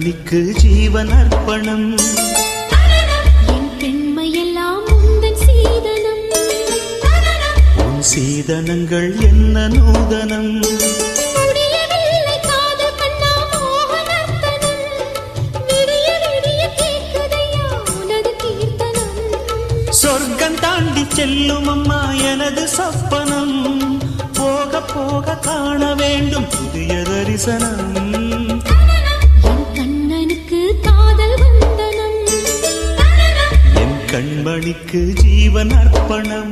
கண்மணிக்கு ஜீவன் அர்ப்பணம் என் பெண்மையெல்லாம் உந்தன் சீதனம் உன் சீதனங்கள் என்ன நூதனம் முடியவில்லை காதல் கண்ணா மோகனர்த்தனம் விடிய விடிய கேட்குதையா உனது கீர்த்தனம் சொர்க்கம் தாண்டி செல்லும் அம்மா எனது சொப்பனம் போக போக காண வேண்டும் புதிய தரிசனம் என் கண்ணனுக்கு காதல் வந்தனம் என் கண்மணிக்கு ஜீவன் அர்ப்பணம்